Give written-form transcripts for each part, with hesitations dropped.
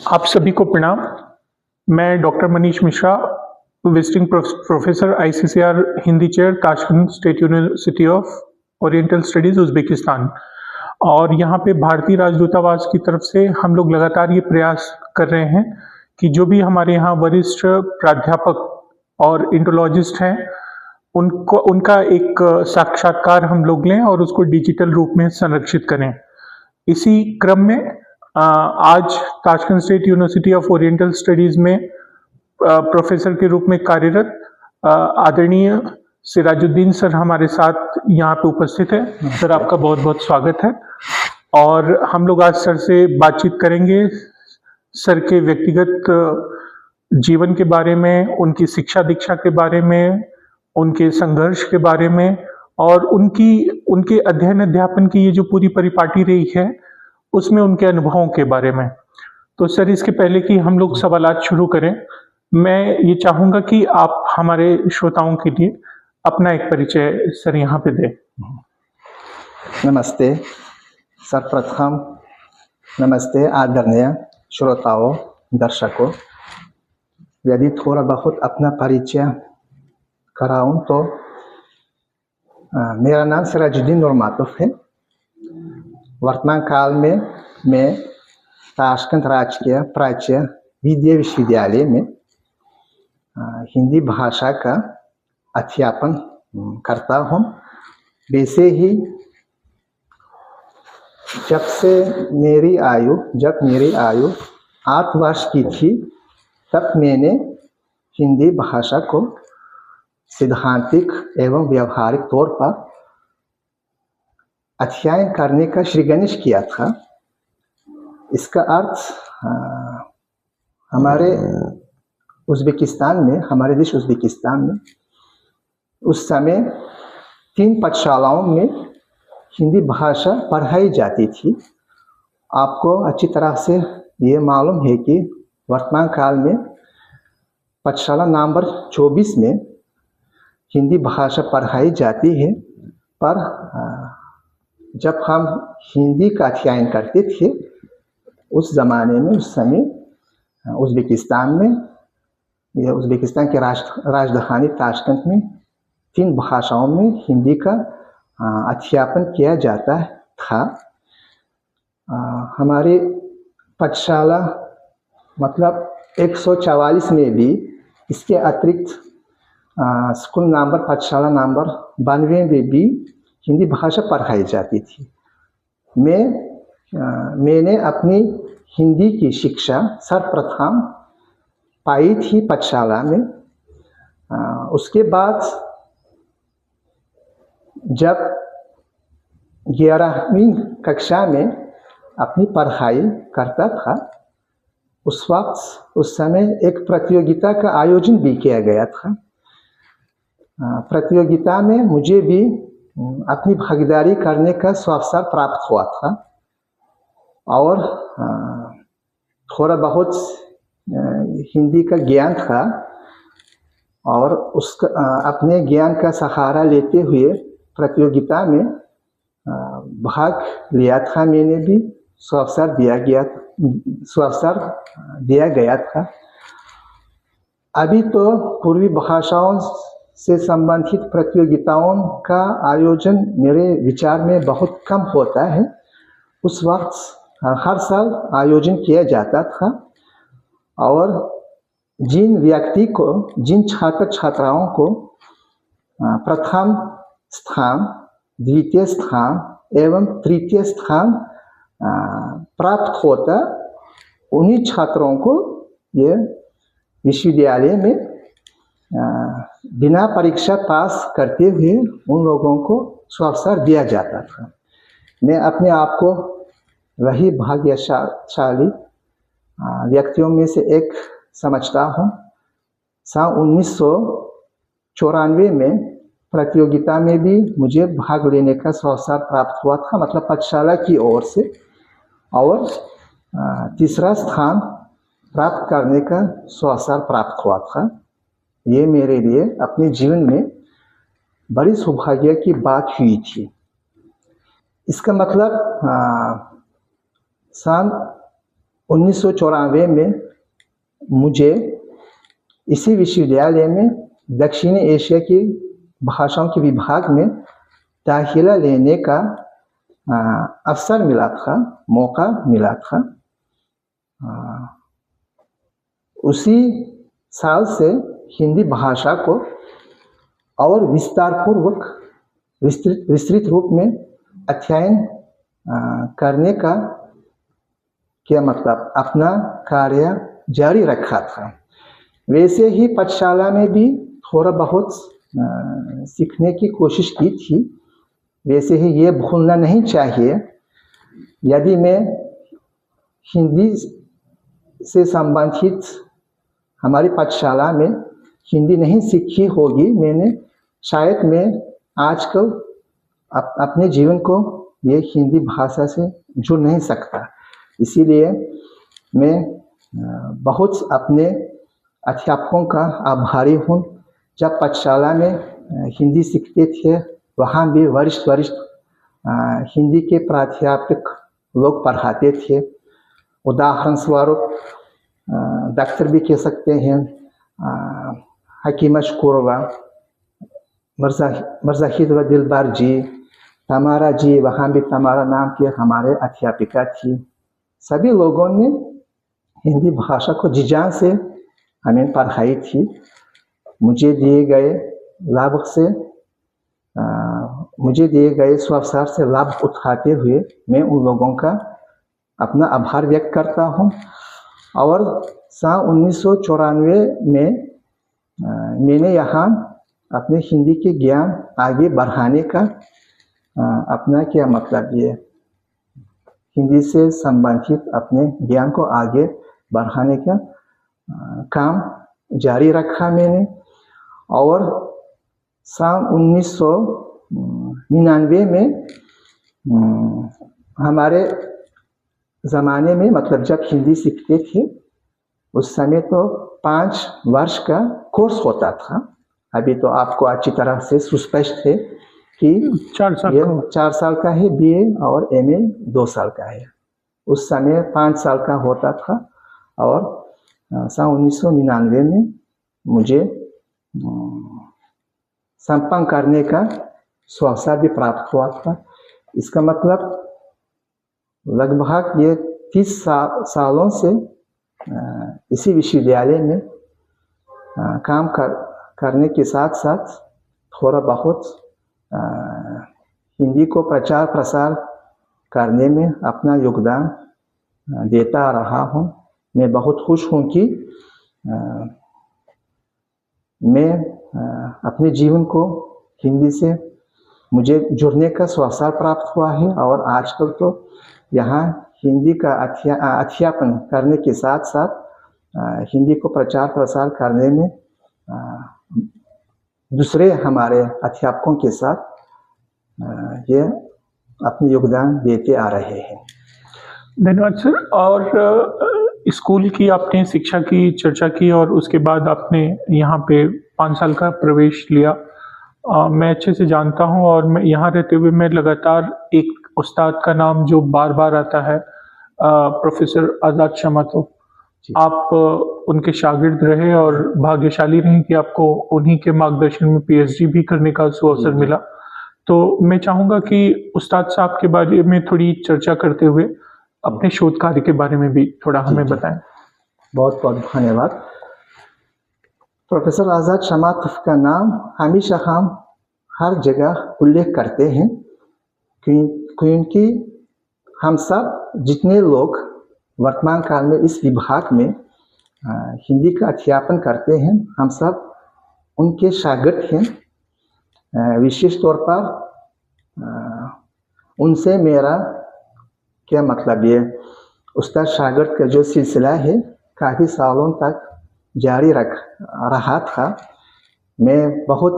आप सभी को प्रणाम। मैं doctor Manish Mishra, visiting professor ICCR Hindi chair, Tashkent state university of oriental studies, Uzbekistan. और यहाँ पे भारतीय राजदूतावास की तरफ से हम लोग लगातार ये प्रयास कर रहे हैं कि जो भी हमारे यहाँ वरिष्ठ प्राध्यापक और इंडोलॉजिस्ट हैं, उनका एक साक्षात्कार हम लोग लें और उसको डिजिटल रूप में संरक्षित करें। इसी क्रम में आज Tashkent state university of oriental studies में प्रोफेसर के रूप में कार्यरत आदरणीय सिराजुद्दीन सर हमारे साथ यहाँ पे उपस्थित है। सर, आपका बहुत बहुत स्वागत है। और हम लोग आज सर से बातचीत करेंगे सर के व्यक्तिगत जीवन के बारे में, उनकी शिक्षा दीक्षा के बारे में, उनके संघर्ष के बारे में, और उनके अध्ययन अध्यापन की ये जो पूरी परिपाटी रही है उसमें उनके अनुभवों के बारे में। तो सर, इसके पहले कि हम लोग सवालात शुरू करें, मैं ये चाहूँगा कि आप हमारे श्रोताओं के लिए अपना एक परिचय सर यहाँ पे दें। नमस्ते। सर्वप्रथम नमस्ते आदरणीय श्रोताओं, दर्शकों। यदि थोड़ा बहुत अपना परिचय कराऊं तो मेरा नाम सिराजुद्दीन नूरमातुफ है। वर्तमान काल में मैं ताशकंद राजकीय प्राच्य विद्या विश्वविद्यालय में हिंदी भाषा का अध्यापन करता हूँ। वैसे ही जब मेरी आयु 8 वर्ष की थी, तब मैंने हिंदी भाषा को सिद्धांतिक एवं व्यावहारिक तौर पर अध्ययन करने का श्रीगणेश किया था। इसका अर्थ हमारे देश उज़्बेकिस्तान में उस समय 3 पाठशालाओं में हिंदी भाषा पढ़ाई जाती थी। आपको अच्छी तरह से ये मालूम है कि वर्तमान काल में पाठशाला नंबर 24 में हिंदी भाषा पढ़ाई जाती है, पर जब हम हिंदी का अध्ययन करते थे उस समय उज़्बेकिस्तान के राजधानी ताशकंद में 3 भाषाओं में हिंदी का अध्यापन किया जाता था। हमारी पाठशाला मतलब 144 में भी इसके अतिरिक्त पाठशाला नंबर 92 में भी हिंदी भाषा पढ़ाई जाती थी। मैंने अपनी हिंदी की शिक्षा सर्वप्रथम पाई थी पाठशाला में। उसके बाद जब 11वीं कक्षा में अपनी पढ़ाई करता था, उस समय एक प्रतियोगिता का आयोजन भी किया गया था। प्रतियोगिता में मुझे भी अपनी भागीदारी करने का अवसर प्राप्त हुआ था और थोड़ा बहुत हिंदी का ज्ञान था और अपने ज्ञान का सहारा लेते हुए प्रतियोगिता में भाग लिया था। मैंने भी अवसर दिया गया था। अभी तो पूर्वी भाषाओं से संबंधित प्रतियोगिताओं का आयोजन मेरे विचार में बहुत कम होता है। उस वक्त हर साल आयोजन किया जाता था और जिन छात्र छात्राओं को प्रथम स्थान, द्वितीय स्थान एवं तृतीय स्थान प्राप्त होता, उन्हीं छात्रों को ये विश्वविद्यालय में बिना परीक्षा पास करते हुए उन लोगों को अवसर दिया जाता था। मैं अपने आप को वही भाग्यशाली व्यक्तियों में से एक समझता हूँ। सन 1994 में प्रतियोगिता में भी मुझे भाग लेने का अवसर प्राप्त हुआ था, मतलब पाठशाला की ओर से, और तीसरा स्थान प्राप्त करने का अवसर प्राप्त हुआ था। ये मेरे लिए अपने जीवन में बड़ी सौभाग्य की बात हुई थी। इसका मतलब सन 1994 में मुझे इसी विश्वविद्यालय में दक्षिणी एशिया की भाषाओं के विभाग में दाखिला लेने का अवसर मिला था, मौका मिला था। उसी साल से हिंदी भाषा को और विस्तारपूर्वक विस्तृत रूप में अध्ययन करने का क्या मतलब अपना कार्य जारी रखा था। वैसे ही पाठशाला में भी थोड़ा बहुत सीखने की कोशिश की थी। वैसे ही ये भूलना नहीं चाहिए, यदि मैं हिंदी से संबंधित हमारी पाठशाला में हिंदी नहीं सीखी होगी, शायद मैं आजकल अपने जीवन को ये हिंदी भाषा से जुड़ नहीं सकता। इसीलिए मैं बहुत अपने अध्यापकों का आभारी हूँ। जब पाठशाला में हिंदी सीखते थे, वहाँ भी वरिष्ठ हिंदी के प्राध्यापक लोग पढ़ाते थे। उदाहरण स्वरूप डॉक्टर भी कह सकते हैं, हकीमा शुकुरवा, मरजाहिद दिलबार जी, तमारा जी, वहाँ भी तमारा नाम की हमारे अध्यापिका थी। सभी लोगों ने हिंदी भाषा को जी जान से हमें पढ़ाई थी। मुझे दिए गए स्वावसर से लाभ उठाते हुए मैं उन लोगों का अपना आभार व्यक्त करता हूँ। और सन 1994 में मैंने यहाँ अपने हिंदी के ज्ञान आगे बढ़ाने का अपना क्या मतलब ये हिंदी से संबंधित अपने ज्ञान को आगे बढ़ाने का काम जारी रखा मैंने। और सन 1999 में हमारे ज़माने में मतलब जब हिंदी सीखते थे उस समय तो 5 वर्ष का कोर्स होता था। अभी तो आपको अच्छी तरह से सुस्पष्ट है कि 4 साल का है बीए और एमए 2 साल का है। उस समय 5 साल का होता था। और सन 1999 में मुझे संपन्न करने का अवसर भी प्राप्त हुआ था। इसका मतलब लगभग ये 30 सालों से इसी विश्वविद्यालय में काम करने के साथ साथ थोड़ा बहुत हिंदी को प्रचार प्रसार करने में अपना योगदान देता रहा हूँ। मैं बहुत खुश हूँ कि मैं अपने जीवन को हिंदी से मुझे जुड़ने का अवसर प्राप्त हुआ है। और आजकल तो यहाँ हिंदी का अध्यापन करने के साथ साथ हिंदी को प्रचार प्रसार करने में दूसरे हमारे अध्यापकों के साथ ये अपने योगदान देते आ रहे हैं। धन्यवाद सर। और स्कूल की आपने शिक्षा की चर्चा की और उसके बाद आपने यहाँ पे 5 साल का प्रवेश लिया। मैं अच्छे से जानता हूँ और मैं यहाँ रहते हुए मैं लगातार एक उस्ताद का नाम जो बार बार आता है, प्रोफेसर आज़ाद शमातो। आप उनके शागिर्द रहे और भाग्यशाली रहे कि आपको उन्हीं के मार्गदर्शन में पीएचडी भी करने का अवसर मिला। तो मैं चाहूँगा कि उस्ताद साहब के बारे में थोड़ी चर्चा करते हुए अपने शोध कार्य के बारे में भी थोड़ा हमें बताएं। बहुत बहुत धन्यवाद। प्रोफेसर आज़ाद शमातो का नाम हमेशा हम हर जगह उल्लेख करते हैं क्योंकि हम सब जितने लोग वर्तमान काल में इस विभाग में हिंदी का अध्यापन करते हैं, हम सब उनके शागिर्द हैं। विशेष तौर पर उनसे मेरा क्या मतलब ये उस्ताद शागिर्द का जो सिलसिला है काफ़ी सालों तक जारी रहा था। मैं बहुत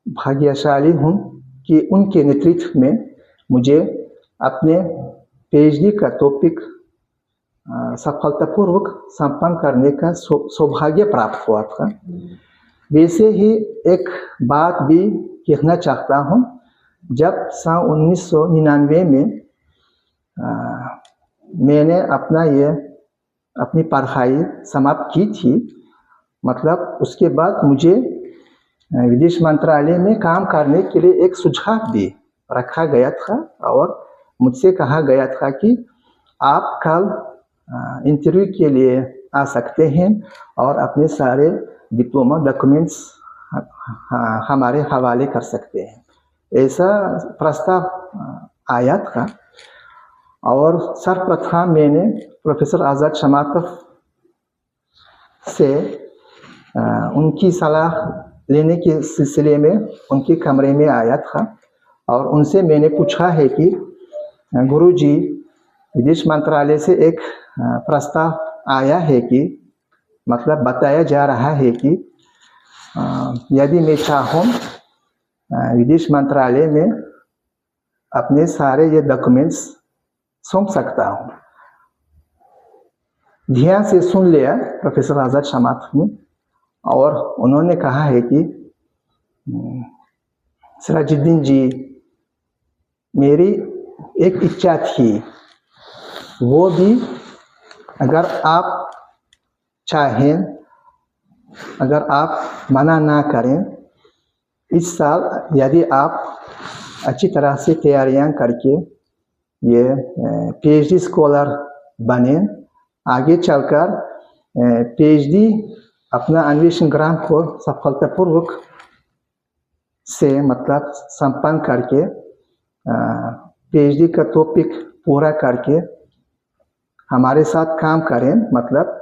भाग्यशाली हूँ कि उनके नेतृत्व में मुझे अपने पीएचडी का टॉपिक सफलतापूर्वक संपन्न करने का सौभाग्य प्राप्त हुआ था। वैसे ही एक बात भी कहना चाहता हूँ। जब सन 1999 में मैंने अपनी पढ़ाई समाप्त की थी, मतलब उसके बाद मुझे विदेश मंत्रालय में काम करने के लिए एक सुझाव भी रखा गया था और मुझसे कहा गया था कि आप कल इंटरव्यू के लिए आ सकते हैं और अपने सारे डिप्लोमा डॉक्यूमेंट्स हमारे हवाले कर सकते हैं। ऐसा प्रस्ताव आया था और सर्वप्रथम मैंने प्रोफेसर आज़ाद शमातफ से उनकी सलाह लेने के सिलसिले में उनके कमरे में आया था और उनसे मैंने पूछा है कि गुरुजी, विदेश मंत्रालय से एक प्रस्ताव आया है कि मतलब बताया जा रहा है कि यदि मैं चाहूँ विदेश मंत्रालय में अपने सारे ये डॉक्यूमेंट्स सौंप सकता हूँ। ध्यान से सुन लिया प्रोफेसर आज़ाद शमातफ ने और उन्होंने कहा है कि सिराजुद्दीन जी, मेरी एक इच्छा थी, वो भी अगर आप चाहें, अगर आप मना ना करें, इस साल यदि आप अच्छी तरह से तैयारियां करके ये पीएचडी स्कॉलर बने, आगे चलकर पीएचडी अपना अन्वेषण ग्राम को सफलतापूर्वक से मतलब संपन्न करके पीएचडी का टॉपिक पूरा करके हमारे साथ काम करें, मतलब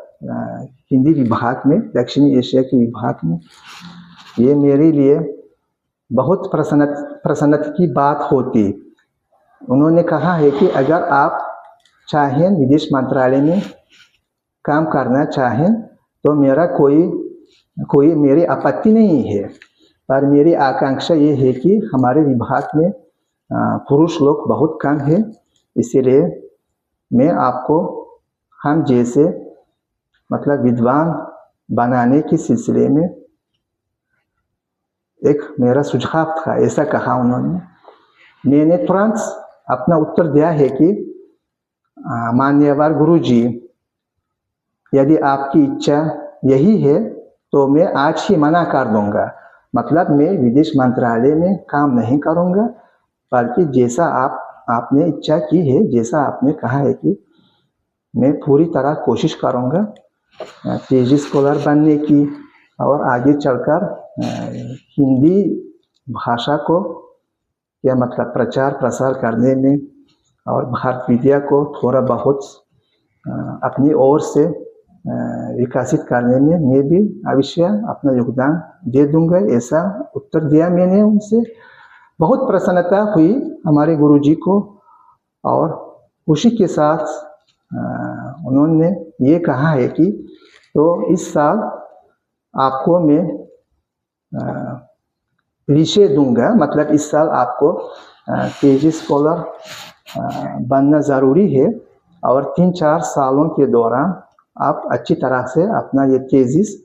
हिंदी विभाग में, दक्षिणी एशिया के विभाग में। ये मेरे लिए बहुत प्रसन्नता की बात होती। उन्होंने कहा है कि अगर आप चाहें विदेश मंत्रालय में काम करना चाहें तो मेरा कोई मेरी आपत्ति नहीं है, पर मेरी आकांक्षा ये है कि हमारे विभाग में पुरुष लोग बहुत कम है, इसीलिए मैं आपको हम जैसे मतलब विद्वान बनाने के सिलसिले में एक मेरा सुझाव था, ऐसा कहा उन्होंने। मैंने तुरंत अपना उत्तर दिया है कि मान्यवर गुरुजी, यदि आपकी इच्छा यही है तो मैं आज ही मना कर दूंगा, मतलब मैं विदेश मंत्रालय में काम नहीं करूंगा, बल्कि जैसा आपने इच्छा की है, जैसा आपने कहा है कि मैं पूरी तरह कोशिश करूंगा पीएचडी स्कॉलर बनने की और आगे चलकर हिंदी भाषा को क्या मतलब प्रचार प्रसार करने में और भारत विद्या को थोड़ा बहुत अपनी ओर से विकसित करने में मैं भी अवश्य अपना योगदान दे दूंगा, ऐसा उत्तर दिया मैंने उनसे। बहुत प्रसन्नता हुई हमारे गुरुजी को और उसी के साथ उन्होंने ये कहा है कि तो इस साल आपको मैं विषय दूंगा, मतलब इस साल आपको पीएचडी स्कॉलर बनना ज़रूरी है और 3-4 सालों के दौरान आप अच्छी तरह से अपना ये थीसिस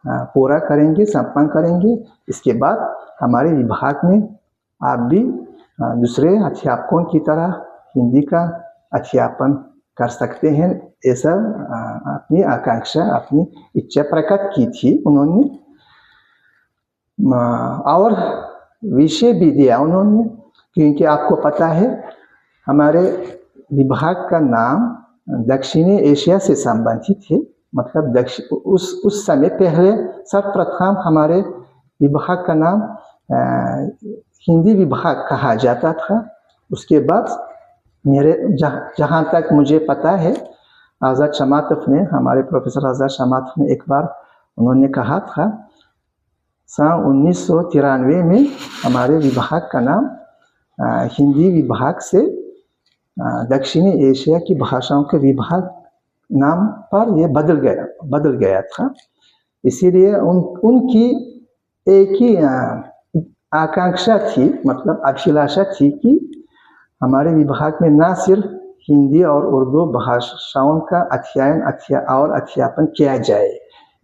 पूरा करेंगे, संपन्न करेंगे। इसके बाद हमारे विभाग में आप भी दूसरे अध्यापकों की तरह हिंदी का अध्यापन कर सकते हैं, ऐसा अपनी आकांक्षा, अपनी इच्छा प्रकट की थी उन्होंने। और विषय भी दिया उन्होंने, क्योंकि आपको पता है हमारे विभाग का नाम दक्षिणी एशिया से संबंधित है, मतलब उस समय पहले सर्वप्रथम हमारे विभाग का नाम हिंदी विभाग कहा जाता था। उसके बाद मेरे जहाँ तक मुझे पता है, आज़ाद शमातफ ने, हमारे प्रोफेसर आज़ाद शमातफ ने एक बार उन्होंने कहा था, सन 1993 में हमारे विभाग का नाम हिंदी विभाग से दक्षिणी एशिया की भाषाओं के विभाग नाम पर यह बदल गया था। इसीलिए उनकी एक ही आकांक्षा थी, मतलब अभिलाषा थी कि हमारे विभाग में न सिर्फ हिंदी और उर्दू भाषाओं का अध्ययन और अध्यापन किया जाए,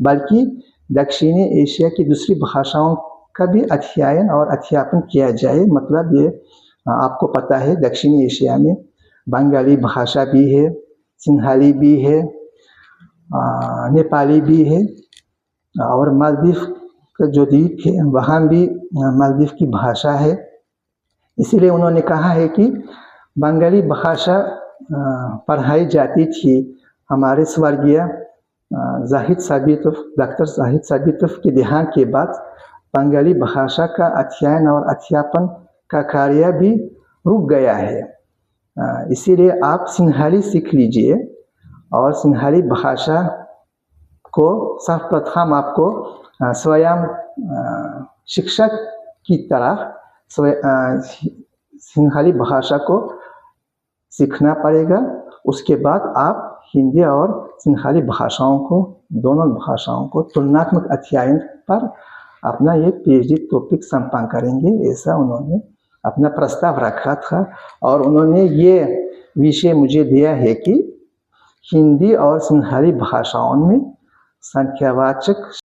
बल्कि दक्षिणी एशिया की दूसरी भाषाओं का भी अध्ययन और अध्यापन किया जाए। मतलब ये आपको पता है दक्षिणी एशिया में बंगाली भाषा भी है, सिंहली भी है, नेपाली भी है, और मालदीव का जो द्वीप है वहाँ भी मालदीव की भाषा है। इसीलिए उन्होंने कहा है कि बंगाली भाषा पढ़ाई जाती थी। हमारे स्वर्गीय जाहिद साबितोव, डॉक्टर जाहिद साबितोव के देहांत के बाद बंगाली भाषा का अध्ययन और अध्यापन का कार्य भी रुक गया है। इसीलिए आप सिंहली सीख लीजिए और सिंहली भाषा को सर्वप्रथम आपको स्वयं शिक्षक की तरह सिंहली भाषा को सीखना पड़ेगा। उसके बाद आप हिंदी और सिंहली भाषाओं को, दोनों भाषाओं को तुलनात्मक अध्ययन पर अपना ये पीएचडी टॉपिक संपन्न करेंगे, ऐसा उन्होंने अपना प्रस्ताव रखा था। और उन्होंने ये विषय मुझे दिया है कि हिंदी और सिंहली भाषाओं में संख्यावाचक